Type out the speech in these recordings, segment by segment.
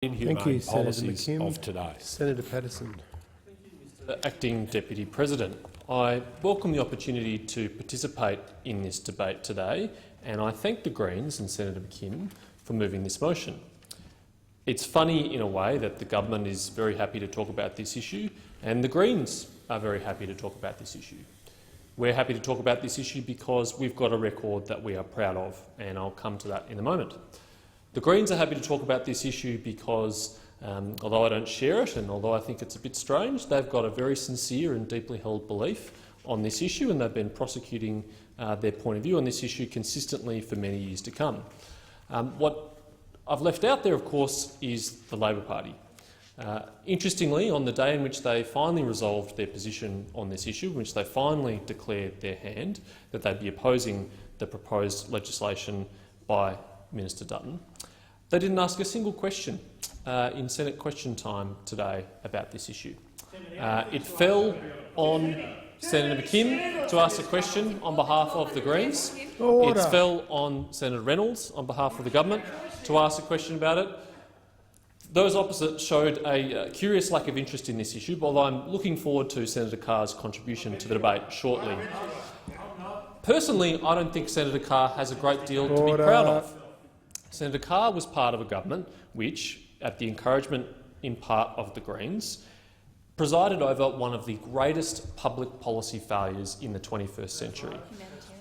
Thank you, Senator McKim. Of today. Senator Paterson. Acting Deputy President, I welcome the opportunity to participate in this debate today, and I thank the Greens and Senator McKim for moving this motion. It's funny in a way that the government is very happy to talk about this issue, and the Greens are very happy to talk about this issue. We're happy to talk about this issue because we've got a record that we are proud of, and I'll come to that in a moment. The Greens are happy to talk about this issue because, although I don't share it and although I think it's a bit strange, they've got a very sincere and deeply held belief on this issue, and they've been prosecuting their point of view on this issue consistently for many years to come. What I've left out there, of course, is the Labor Party. Interestingly, on the day in which they finally resolved their position on this issue, in which they finally declared their hand that they'd be opposing the proposed legislation by Minister Dutton, they didn't ask a single question in Senate question time today about this issue. It fell on Senator McKim to ask a question on behalf of the Greens. It fell on Senator Reynolds on behalf of the government to ask a question about it. Those opposite showed a curious lack of interest in this issue, although I'm looking forward to Senator Carr's contribution to the debate shortly. Personally, I don't think Senator Carr has a great deal to be proud of. Senator Carr was part of a government which, at the encouragement in part of the Greens, presided over one of the greatest public policy failures in the 21st century.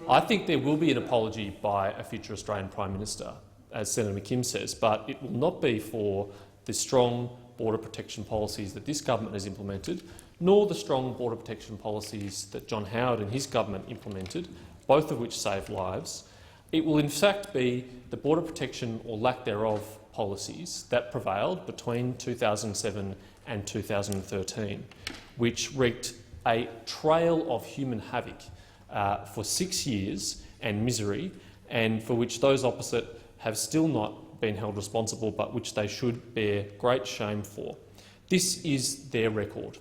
I think there will be an apology by a future Australian Prime Minister, as Senator McKim says, but it will not be for the strong border protection policies that this government has implemented, nor the strong border protection policies that John Howard and his government implemented, both of which saved lives. It will in fact be the border protection or lack thereof policies that prevailed between 2007 and 2013, which wreaked a trail of human havoc for 6 years and misery, and for which those opposite have still not been held responsible, but which they should bear great shame for. This is their record.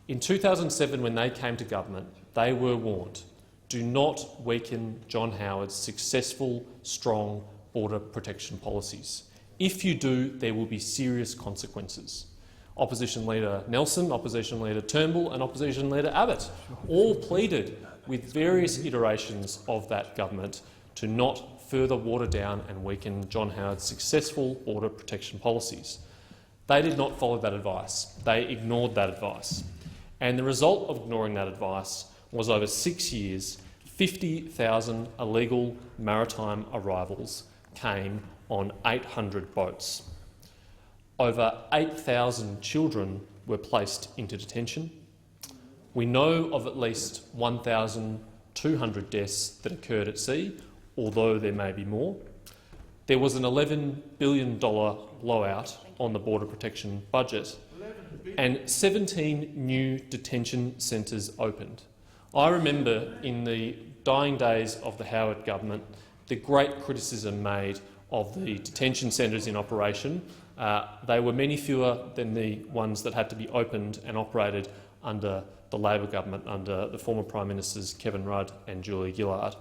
In 2007, when they came to government, they were warned, do not weaken John Howard's successful, strong border protection policies. If you do, there will be serious consequences. Opposition Leader Nelson, Opposition Leader Turnbull and Opposition Leader Abbott all pleaded with various iterations of that government to not further water down and weaken John Howard's successful border protection policies. They did not follow that advice. They ignored that advice. And the result of ignoring that advice was over 6 years, 50,000 illegal maritime arrivals came on 800 boats. Over 8,000 children were placed into detention. We know of at least 1,200 deaths that occurred at sea, although there may be more. There was an $11 billion blowout on the border protection budget, and 17 new detention centres opened. I remember in the dying days of the Howard government the great criticism made of the detention centres in operation. They were many fewer than the ones that had to be opened and operated under the Labor government, under the former Prime Ministers Kevin Rudd and Julia Gillard.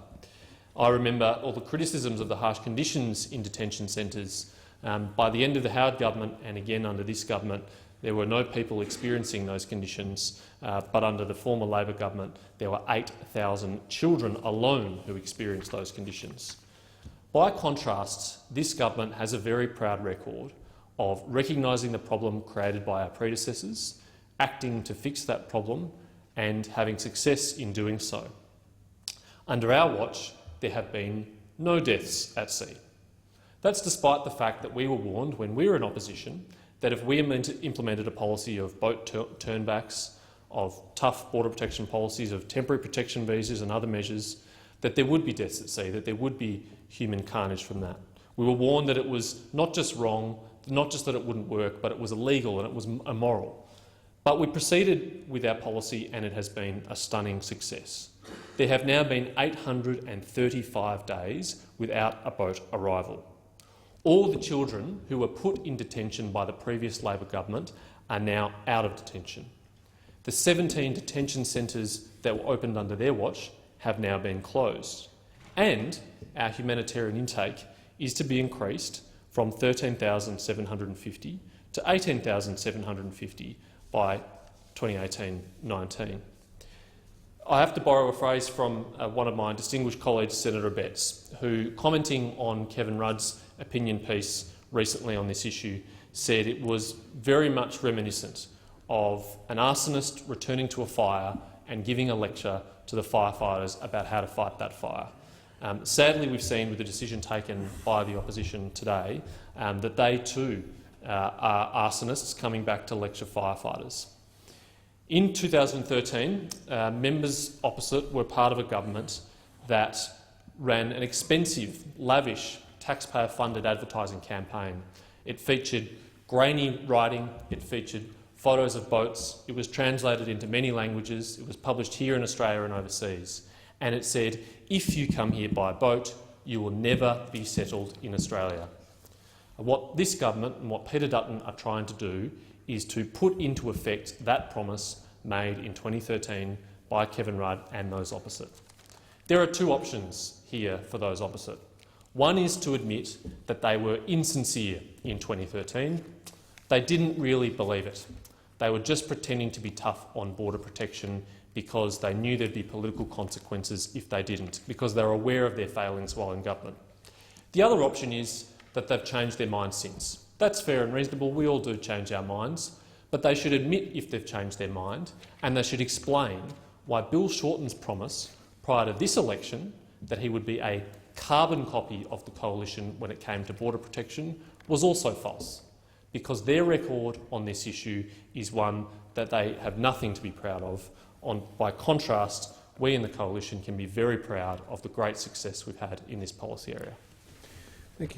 I remember all the criticisms of the harsh conditions in detention centres. By the end of the Howard government, and again under this government, there were no people experiencing those conditions, but under the former Labor government there were 8,000 children alone who experienced those conditions. By contrast, this government has a very proud record of recognising the problem created by our predecessors, acting to fix that problem and having success in doing so. Under our watch, there have been no deaths at sea. That's despite the fact that we were warned when we were in opposition that if we implemented a policy of boat turnbacks, of tough border protection policies, of temporary protection visas and other measures, that there would be deaths at sea, that there would be human carnage from that. We were warned that it was not just wrong, not just that it wouldn't work, but it was illegal and it was immoral. But we proceeded with our policy and it has been a stunning success. There have now been 835 days without a boat arrival. All the children who were put in detention by the previous Labor government are now out of detention. The 17 detention centres that were opened under their watch have now been closed. And our humanitarian intake is to be increased from 13,750 to 18,750 by 2018-19. I have to borrow a phrase from one of my distinguished colleagues, Senator Betts, who, commenting on Kevin Rudd's opinion piece recently on this issue, said it was very much reminiscent of an arsonist returning to a fire and giving a lecture to the firefighters about how to fight that fire. Sadly, we've seen with the decision taken by the opposition today that they too are arsonists coming back to lecture firefighters. In 2013, members opposite were part of a government that ran an expensive, lavish, taxpayer-funded advertising campaign. It featured grainy writing, it featured photos of boats, it was translated into many languages, it was published here in Australia and overseas, and it said, if you come here by boat, you will never be settled in Australia. What this government and what Peter Dutton are trying to do is to put into effect that promise made in 2013 by Kevin Rudd and those opposite. There are two options here for those opposite. One is to admit that they were insincere in 2013. They didn't really believe it. They were just pretending to be tough on border protection because they knew there'd be political consequences if they didn't, because they were aware of their failings while in government. The other option is that they've changed their minds since. That's fair and reasonable. We all do change our minds. But they should admit if they've changed their mind, and they should explain why Bill Shorten's promise prior to this election that he would be a carbon copy of the coalition when it came to border protection was also false, because their record on this issue is one that they have nothing to be proud of. By contrast, we in the coalition can be very proud of the great success we've had in this policy area. Thank you.